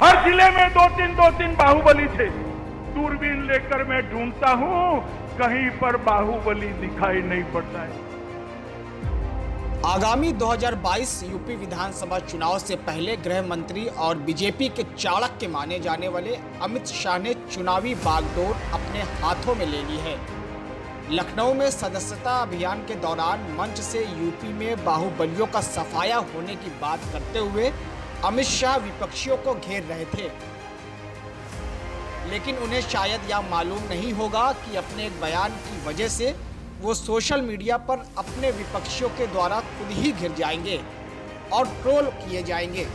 हर जिले में दो तीन बाहुबली थे। दूरबीन लेकर मैं ढूंढता हूं, कहीं पर बाहुबली दिखाई नहीं पड़ता है। आगामी 2022 यूपी विधानसभा चुनाव से पहले गृह मंत्री और बीजेपी के चाणक्य माने जाने वाले अमित शाह ने चुनावी बागडोर अपने हाथों में ले ली है। लखनऊ में सदस्यता अभियान के दौरान मंच से यूपी में बाहुबलियों का सफाया होने की बात करते हुए अमित शाह विपक्षियों को घेर रहे थे, लेकिन उन्हें शायद यह मालूम नहीं होगा कि अपने एक बयान की वजह से वो सोशल मीडिया पर अपने विपक्षियों के द्वारा खुद ही घिर जाएंगे और ट्रोल किए जाएंगे।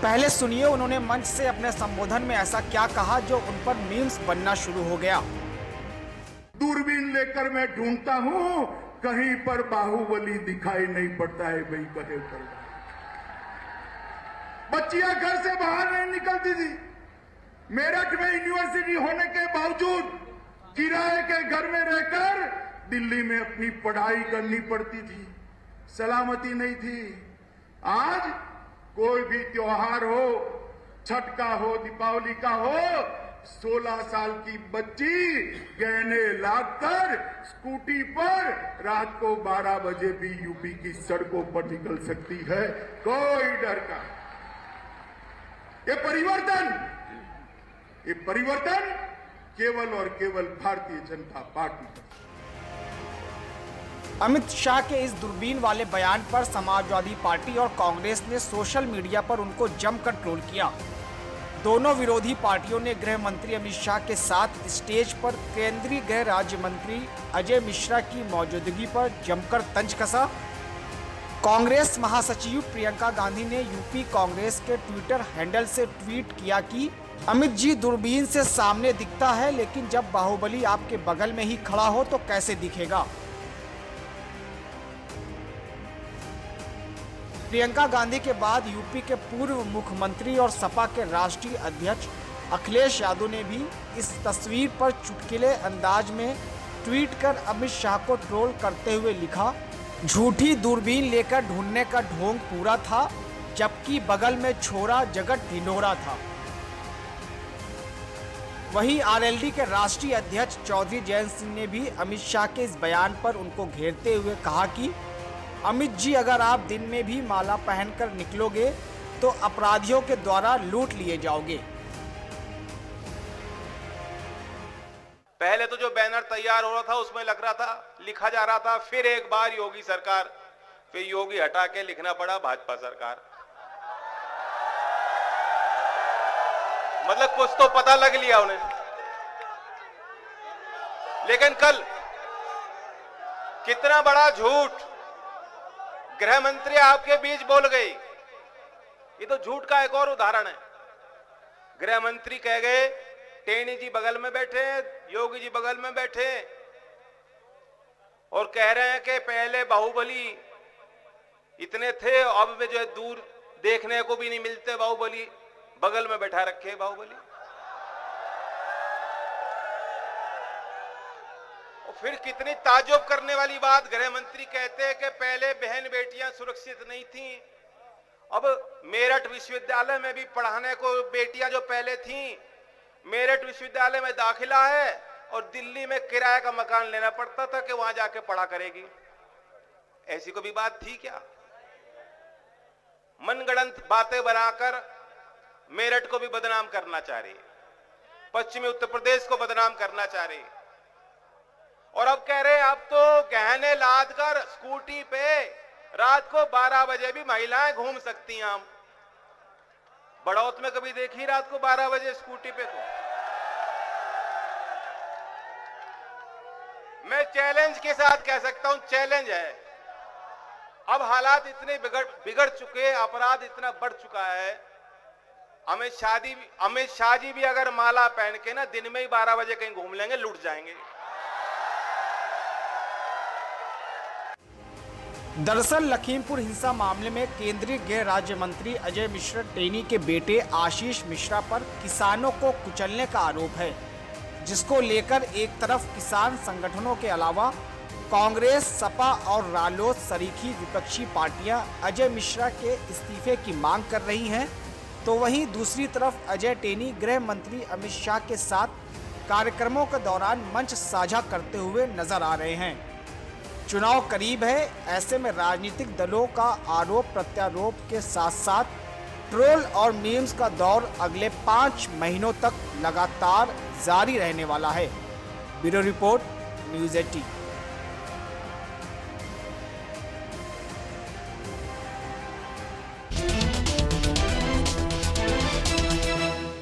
पहले सुनिए उन्होंने मंच से अपने संबोधन में ऐसा क्या कहा जो उन पर मीम्स बनना शुरू हो गया। दूरबीन लेकर मैं ढूंढता हूं, कहीं पर बाहुबली दिखाई नहीं पड़ता है। भाई कहे पर बच्चियां घर से बाहर नहीं निकलती थी। मेरठ में यूनिवर्सिटी होने के बावजूद किराए के घर में रहकर दिल्ली में अपनी पढ़ाई करनी पड़ती थी। सलामती नहीं थी। आज कोई भी त्योहार हो, छठ का हो, दीपावली का हो, 16 साल की बच्ची गहने लाकर स्कूटी पर रात को 12 बजे भी यूपी की सड़कों पर निकल सकती है, कोई डर का। ये परिवर्तन केवल और केवल भारतीय जनता पार्टी का। अमित शाह के इस दूरबीन वाले बयान पर समाजवादी पार्टी और कांग्रेस ने सोशल मीडिया पर उनको जमकर ट्रोल किया। दोनों विरोधी पार्टियों ने गृह मंत्री अमित शाह के साथ स्टेज पर केंद्रीय गृह राज्य मंत्री अजय मिश्रा की मौजूदगी पर जमकर तंज कसा। कांग्रेस महासचिव प्रियंका गांधी ने यूपी कांग्रेस के ट्विटर हैंडल से ट्वीट किया कि अमित जी दूरबीन से सामने दिखता है, लेकिन जब बाहुबली आपके बगल में ही खड़ा हो तो कैसे दिखेगा। प्रियंका गांधी के बाद यूपी के पूर्व मुख्यमंत्री और सपा के राष्ट्रीय अध्यक्ष अखिलेश यादव ने भी इस तस्वीर पर चुटकुले अंदाज में ट्वीट कर अमित शाह को ट्रोल करते हुए लिखा, झूठी दूरबीन लेकर ढूंढने का ढोंग पूरा था, जबकि बगल में छोरा जगत ढिंढोरा था। वहीं आरएलडी के राष्ट्रीय अध्यक्ष चौधरी जयंत सिंह ने भी अमित शाह के इस बयान पर उनको घेरते हुए कहा कि अमित जी अगर आप दिन में भी माला पहनकर निकलोगे तो अपराधियों के द्वारा लूट लिए जाओगे। पहले तो जो बैनर तैयार हो रहा था उसमें लिखा जा रहा था फिर एक बार योगी सरकार, फिर योगी हटा के लिखना पड़ा भाजपा सरकार। मतलब कुछ तो पता लग लिया उन्हें। लेकिन कल कितना बड़ा झूठ गृह मंत्री आपके बीच बोल गई। ये तो झूठ का एक और उदाहरण है। गृह मंत्री कह गए टेनी जी बगल में बैठे, योगी जी बगल में बैठे और कह रहे हैं कि पहले बाहुबली इतने थे, अब में जो है दूर देखने को भी नहीं मिलते बाहुबली, बगल में बैठा रखे बाहुबली। और फिर कितनी ताज्जुब करने वाली बात, गृह मंत्री कहते हैं कि पहले बहन बेटियां सुरक्षित नहीं थीं, अब मेरठ विश्वविद्यालय में भी पढ़ाने को बेटियां जो पहले थीं, मेरठ विश्वविद्यालय में दाखिला है और दिल्ली में किराए का मकान लेना पड़ता था कि वहां जाके पढ़ा करेगी। ऐसी कोई बात थी क्या? मनगढ़ंत बातें बनाकर मेरठ को भी बदनाम करना चाह रही, पश्चिमी उत्तर प्रदेश को बदनाम करना चाह रही, और अब कह रहे अब तो गहने लाद कर स्कूटी पे रात को 12 बजे भी महिलाएं घूम सकती हैं। हम बड़ौत में कभी देखी रात को 12 बजे स्कूटी पे? तो मैं चैलेंज के साथ कह सकता हूं, चैलेंज है। अब हालात इतने बिगड़ चुके, अपराध इतना बढ़ चुका है। अमित शाह जी भी अगर माला पहन के ना दिन में ही 12 बजे कहीं घूम लेंगे, लूट जाएंगे। दरअसल लखीमपुर हिंसा मामले में केंद्रीय गृह राज्य मंत्री अजय मिश्रा टेनी के बेटे आशीष मिश्रा पर किसानों को कुचलने का आरोप है, जिसको लेकर एक तरफ किसान संगठनों के अलावा कांग्रेस, सपा और रालोद सरीखी विपक्षी पार्टियां अजय मिश्रा के इस्तीफे की मांग कर रही हैं, तो वहीं दूसरी तरफ अजय टेनी गृह मंत्री अमित शाह के साथ कार्यक्रमों के दौरान मंच साझा करते हुए नजर आ रहे हैं। चुनाव करीब है, ऐसे में राजनीतिक दलों का आरोप प्रत्यारोप के साथ साथ ट्रोल और मीम्स का दौर अगले 5 महीनों तक लगातार जारी रहने वाला है। Bureau report, news 18।